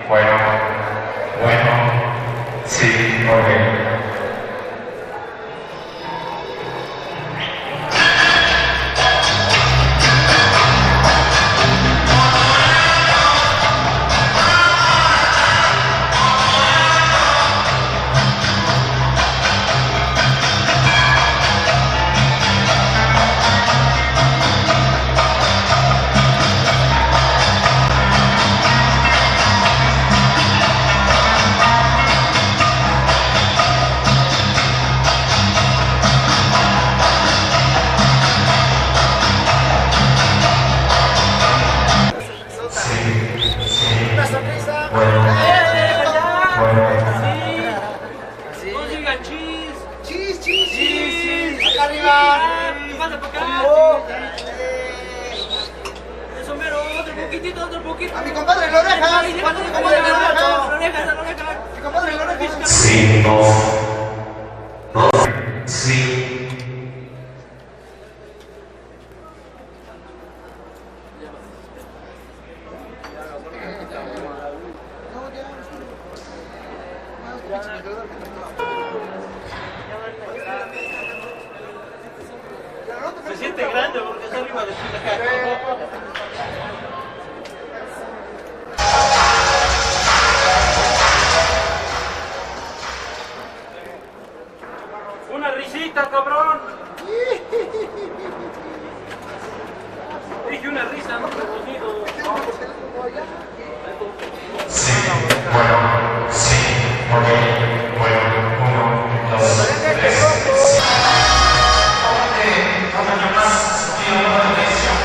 bueno, bueno, sí, ok. Una sonrisa. Bueno, bueno, Sí. No digan chis. Chis, chis, chis. Chis. Acá arriba. Pasa para acá. Oh. Eso mero, otro poquitito, otro poquito. A mi compadre en la oreja. Ay, Mi déjalo, compadre en la oreja. la oreja, la oreja. Mi compadre en la oreja. sí, no, no, sí. Se siente grande porque está arriba de su caja. Una risita, cabrón. Dije una risa, no recogido. Sí, bueno, sí, ok, bueno, uno, dos, tres, sí. Un año más, tío, una televisión.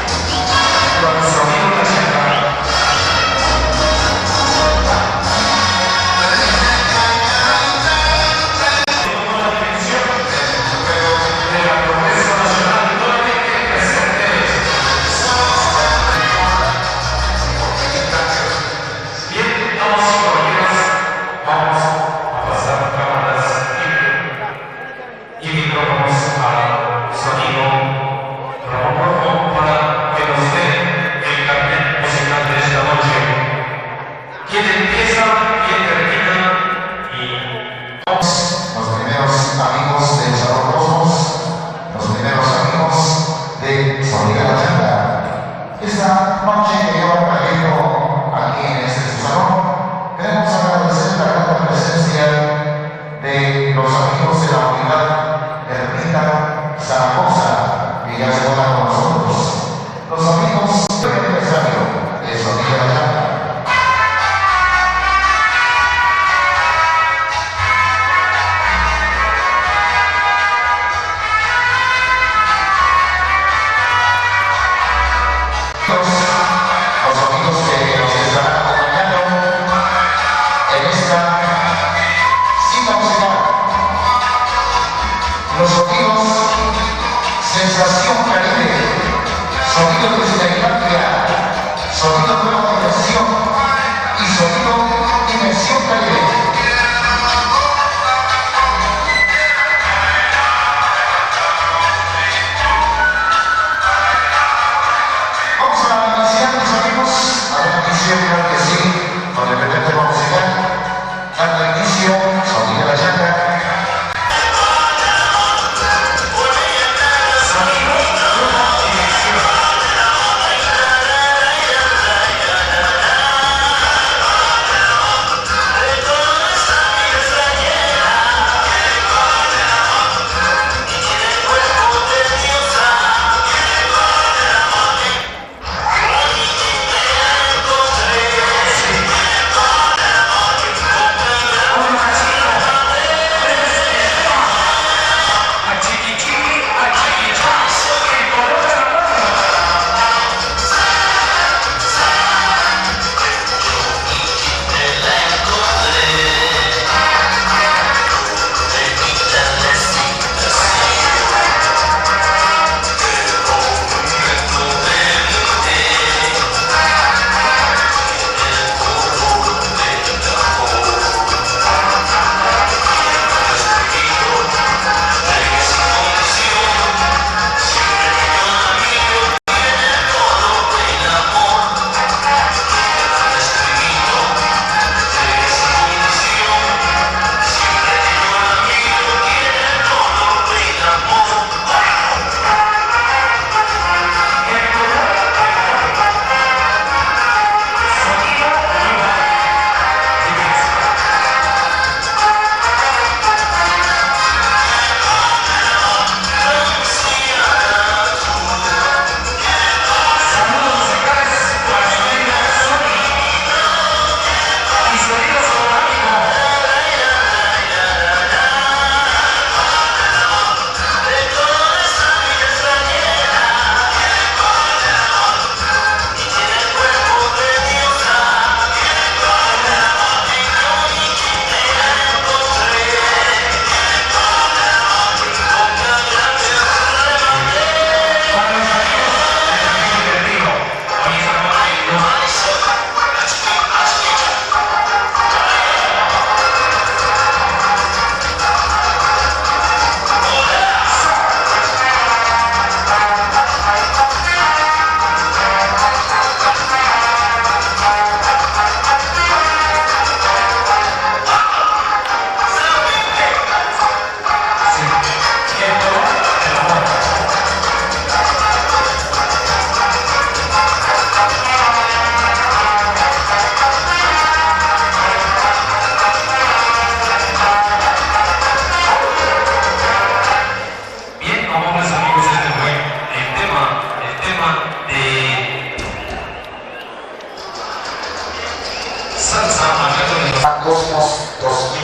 salsa al reto de los Cosmos 2000.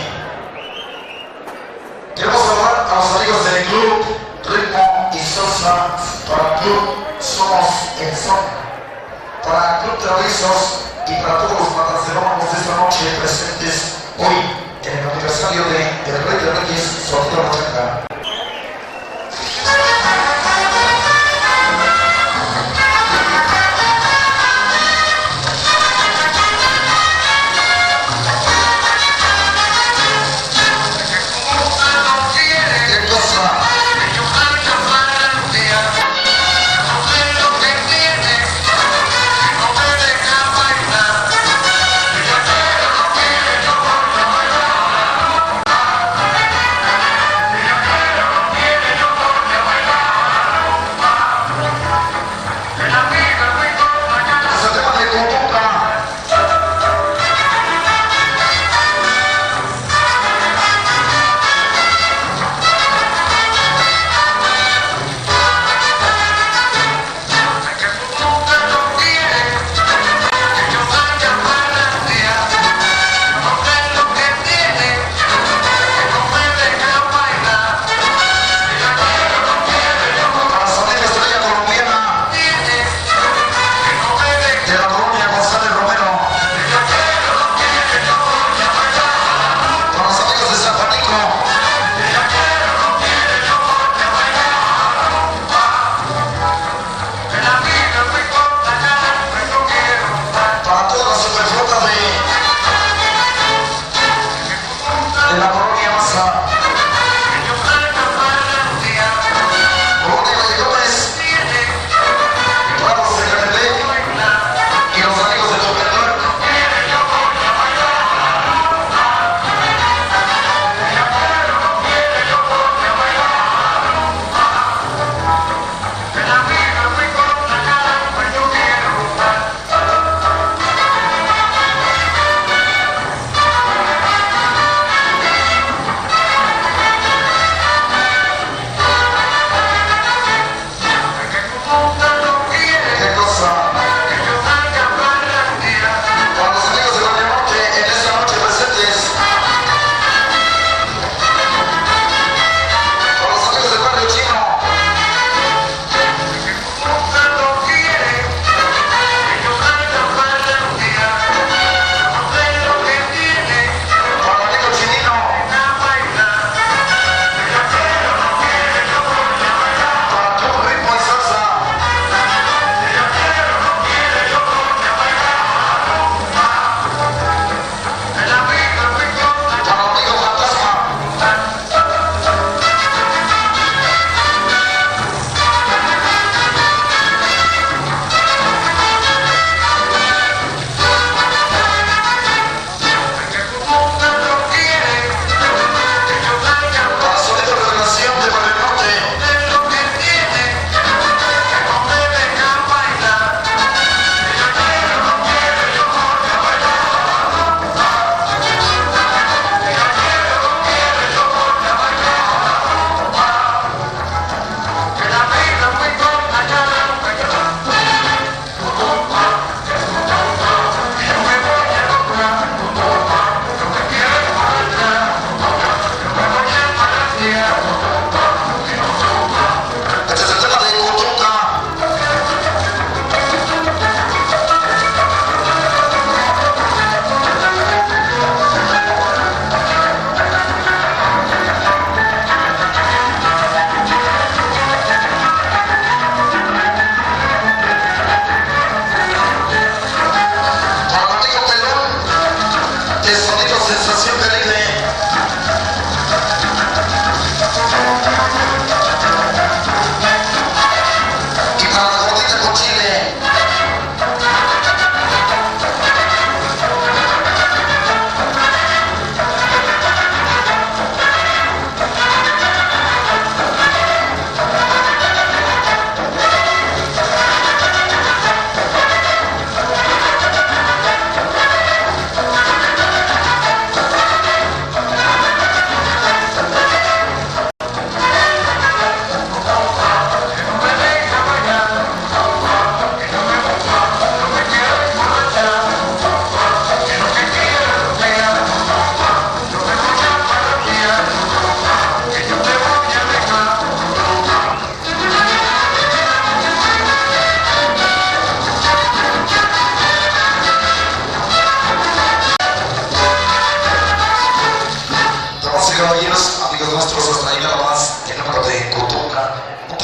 Queremos saludar a los amigos del Club Ritmo y Salsa, para el Club Somos el Son, para el Club Traviesos y para todos los matacerómanos de esta noche presentes hoy en el aniversario de El Rey de Reyes, Sofía Machaca.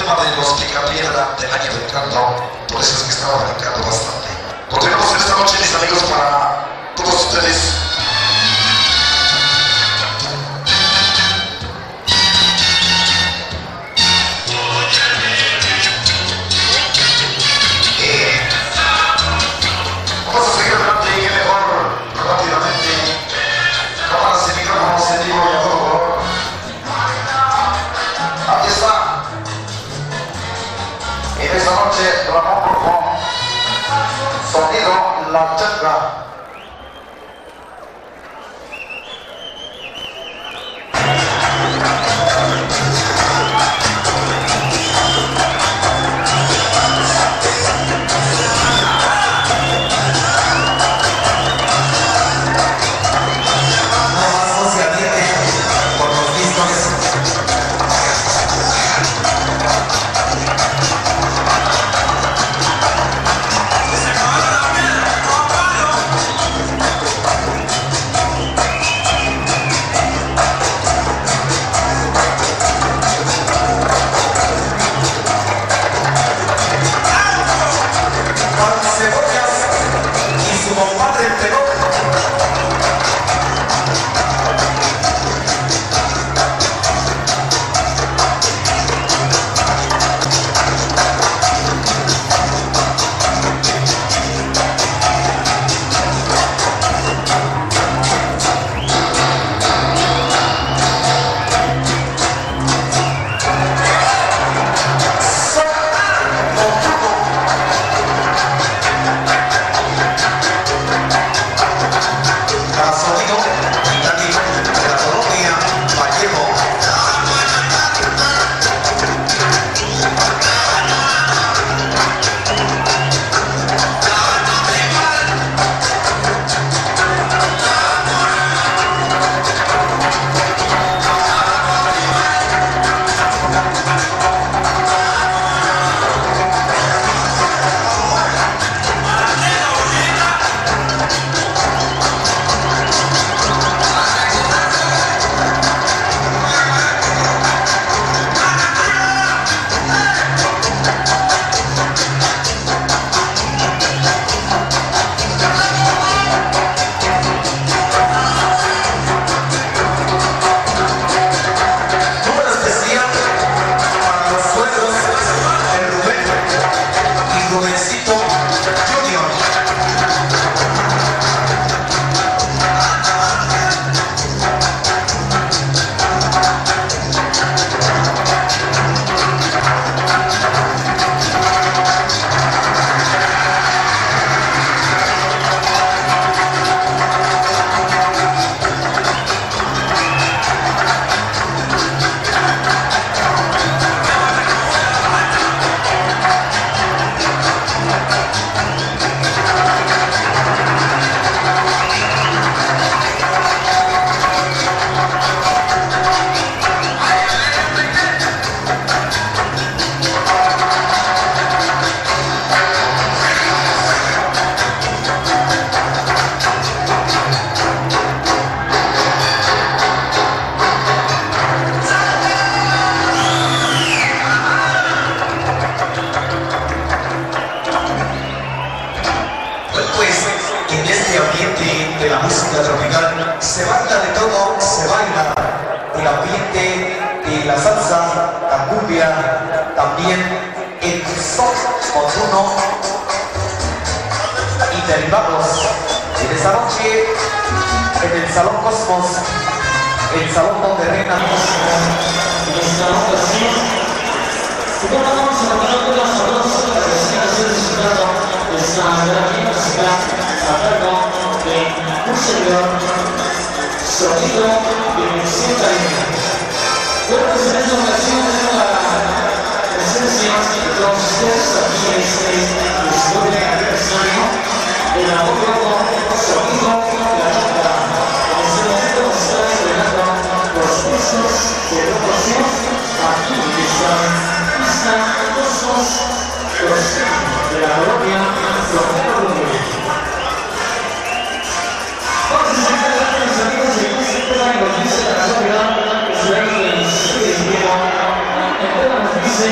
tema de los Picapiedra del año del canto, por eso es que estaba brincando bastante. Continuamos en esta noche, mis amigos, para todos ustedes. Vamos a seguir adelante y mejor rápidamente. Cámaras y micrófonos en vivo y a todo color. Aquí está. En esta noche, Ramón Brujón. Sonido La Changa. También el son montuno y derivados. En esta noche, en el Salón Cosmos, el Salón donde reina En el Salón Cosmos, y bueno, vamos a continuar con los saludos que recién ha sido disfrutado de esta gran música a cargo de un servidor, Sonido Dimensión Caribe. Bueno, pues en esta ocasión tenemos la presencia de todos ustedes aquí en este disfrute aniversario del apoyo Sonido de la Changa. En este momento nos está entregando los cursos de promoción aquí en esta pista Cosmos de la colonia Frontera Uruguay. Vamos a seguir adelante, mis amigos, y siempre nos dice la sociedad que se ve que se invierno. El tema nos dice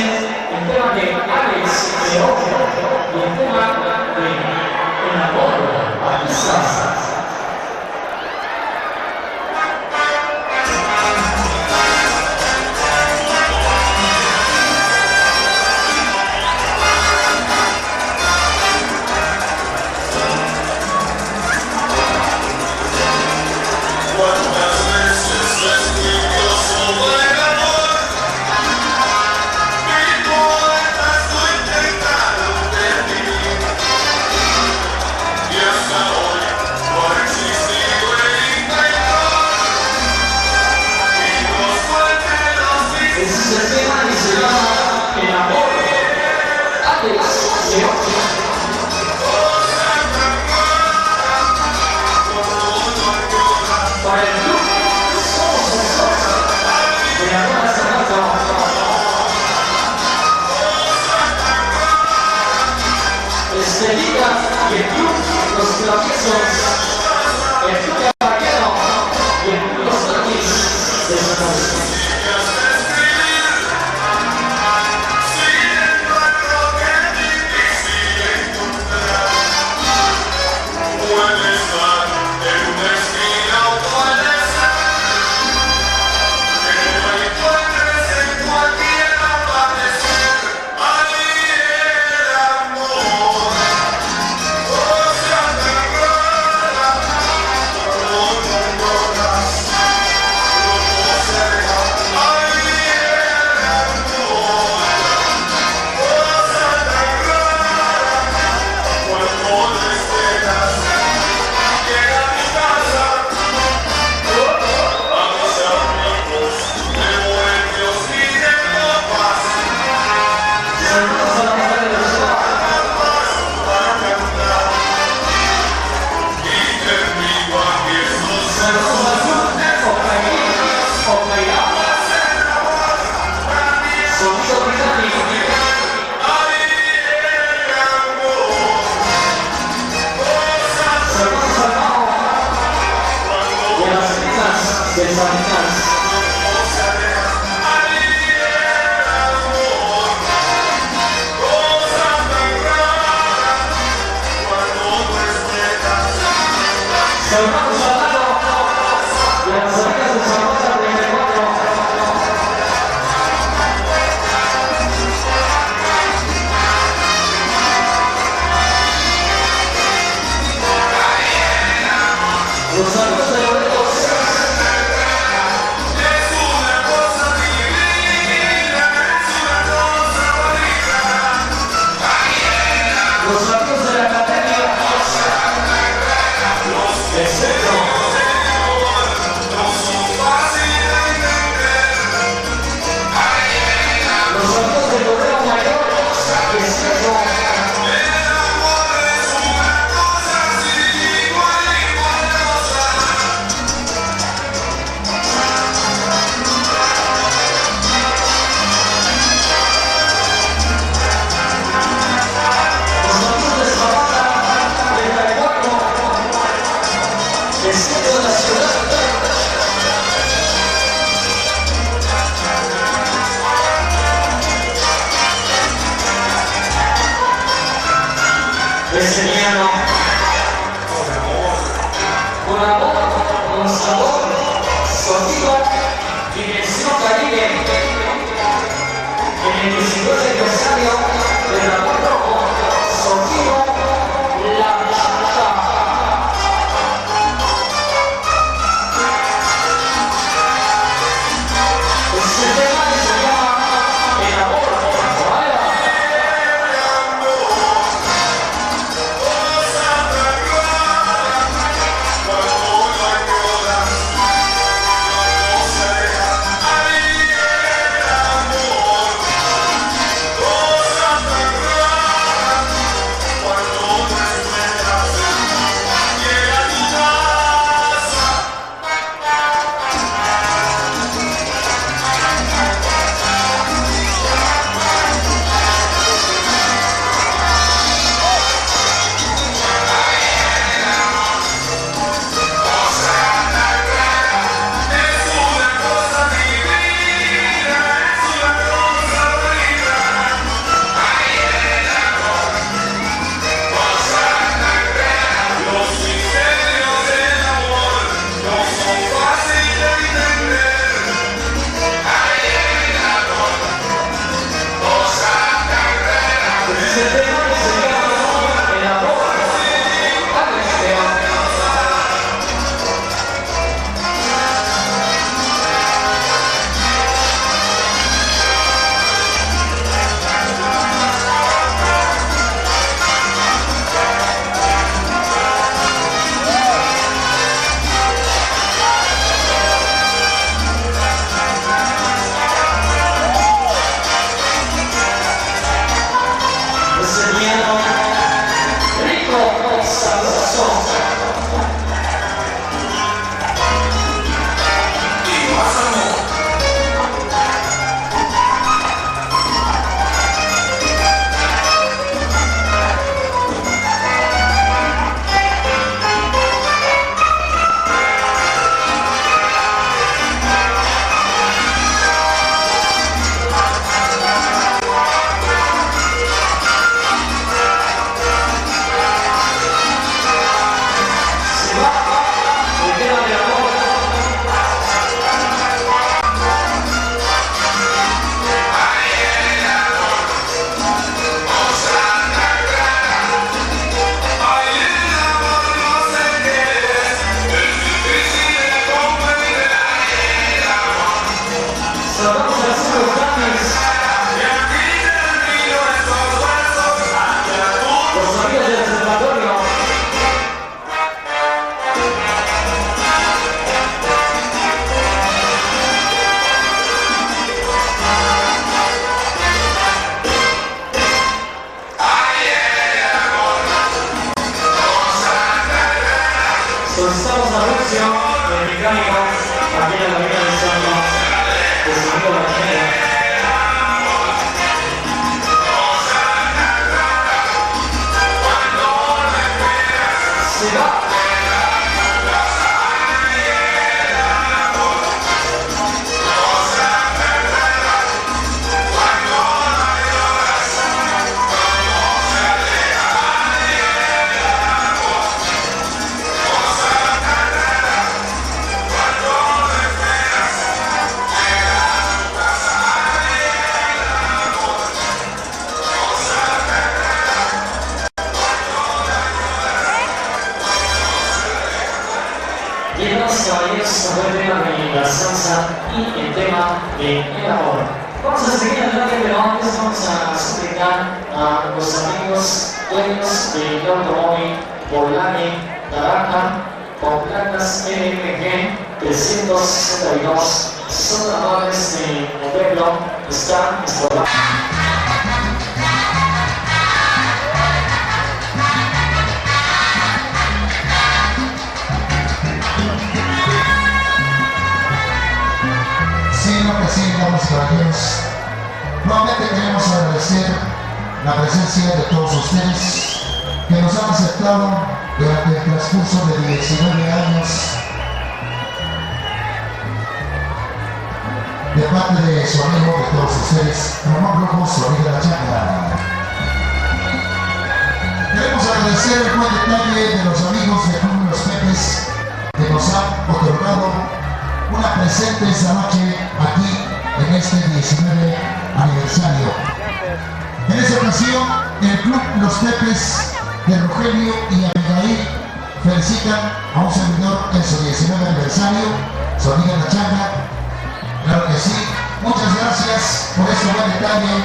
Serían con amor, con sabor, sonido, dimensión Caribe, en el 19 aniversario del Dragón Rojo, sonido, la bachata. Este tema que se llama El amor. Cosa solicitamos la versión del mecánico aquí en la Avenida del Centro de San Diego de la Changa. Se va. Bien, los caballeros, se fue el tema de la salsa y el tema de el amor. Vamos a seguir adelante, pero antes vamos a suplicar a los amigos dueños del automóvil Volkswagen Naranja con placas LMG 362. Son amables de modelo, están explorados. Sí, damas y caballeros. Nuevamente queremos agradecer la presencia de todos ustedes que nos han aceptado durante el transcurso de 19 años de parte de su amigo, de todos ustedes, Ramón Rojo, su amiga La Changa. Queremos agradecer el buen detalle de los amigos de Club Los Pepes que nos han otorgado una presente esta noche aquí en este 19 aniversario. En esta ocasión, el Club Los Pepes de Rogelio y Abigail felicitan a un servidor en su 19 aniversario, su amiga La Changa. Claro que sí. Muchas gracias por este buen detalle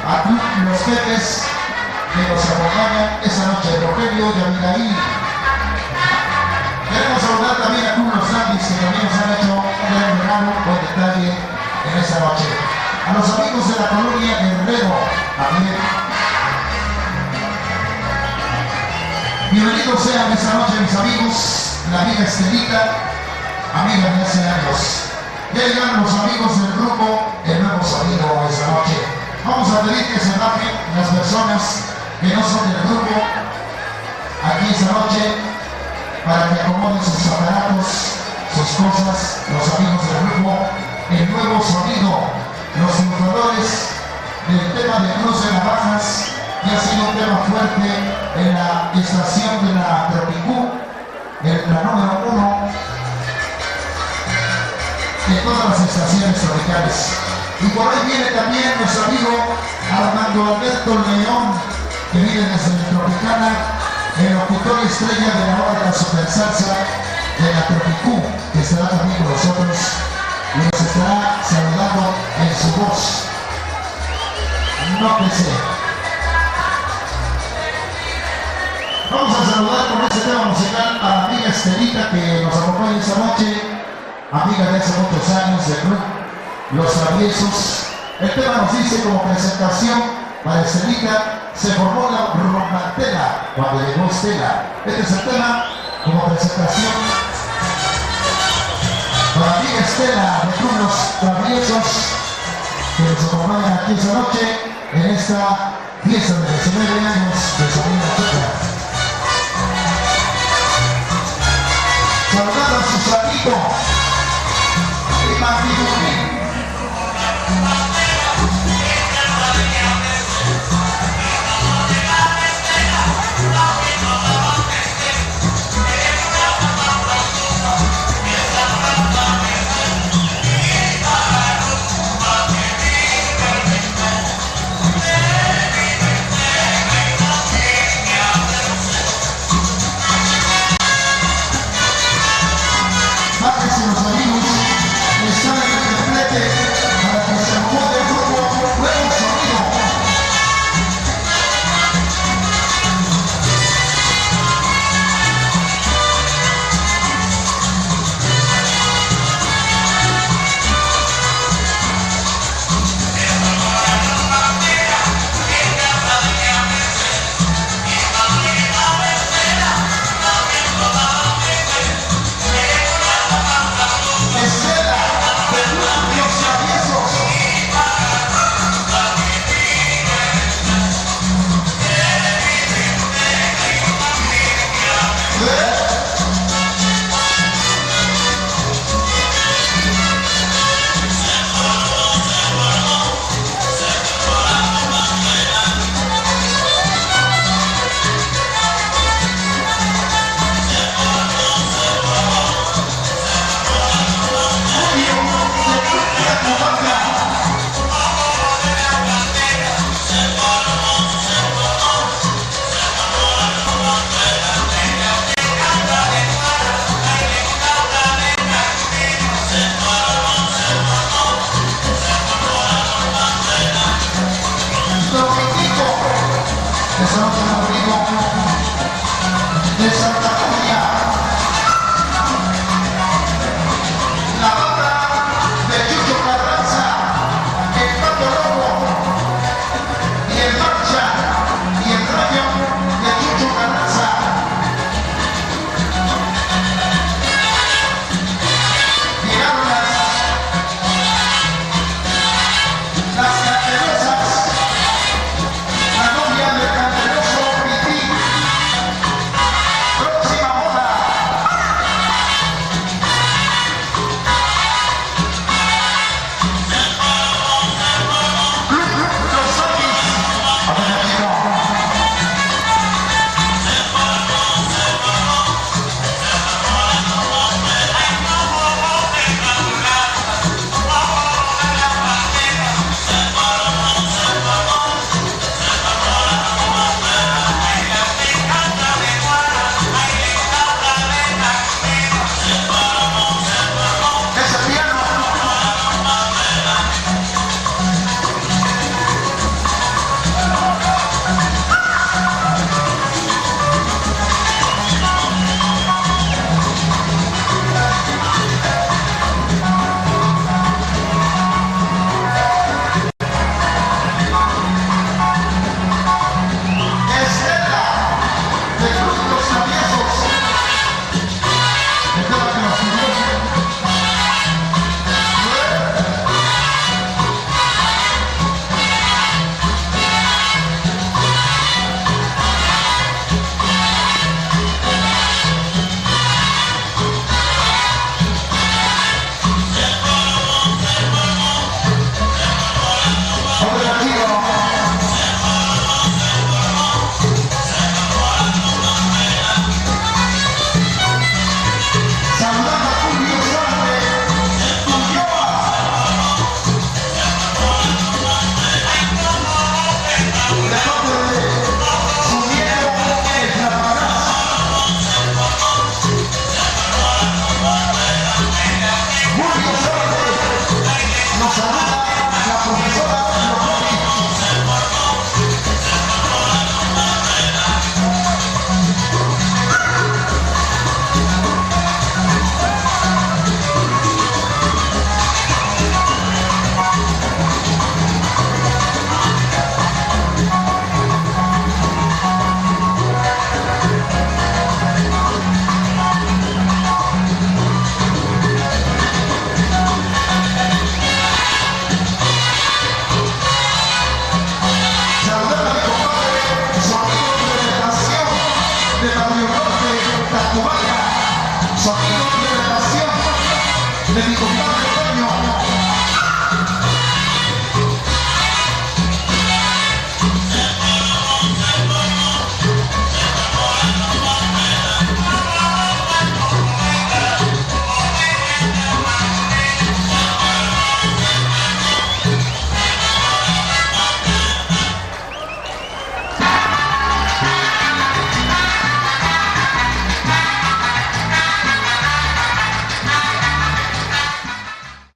a Club Los Pepes que nos acompañan esta noche, Rogelio y Abigail. Queremos saludar también a Club Los Landis, que también nos han hecho un gran regalo, buen detalle en esta noche. A los amigos de la colonia Guerrero, también. Bienvenidos sean esta noche mis amigos, la amiga Estelita, amiga de hace años. Ya llegan los amigos del grupo El Nuevo Sonido esta noche. Vamos a pedir que se bajen las personas que no son del grupo aquí esta noche, para que acomoden sus aparatos, sus cosas, los amigos del grupo El Nuevo Sonido, los triunfadores del tema de Cruz de Navajas, que ha sido un tema fuerte en la estación de la Tropicú, la número 1 de todas las estaciones tropicales. Y por ahí viene también nuestro amigo Armando Alberto León, que viene desde la Tropicana, el locutor estrella de la hora de la super salsa de la Tropicú, que estará también con nosotros y nos estará saludando en su voz. Nótese. Vamos a saludar con este tema musical a la amiga Estelita, que nos acompaña esta noche, amiga de hace muchos años del club Los Traviesos. El tema nos dice como presentación para Estelita: se formó la romantela cuando llegó Estela. Este es el tema como presentación para la amiga Estela de Club Los Traviesos, que nos acompañan aquí esta noche en esta fiesta de 19 años de su amiga Estela. Saludando a su salito y Martín. su actitud de relación. Me dijo,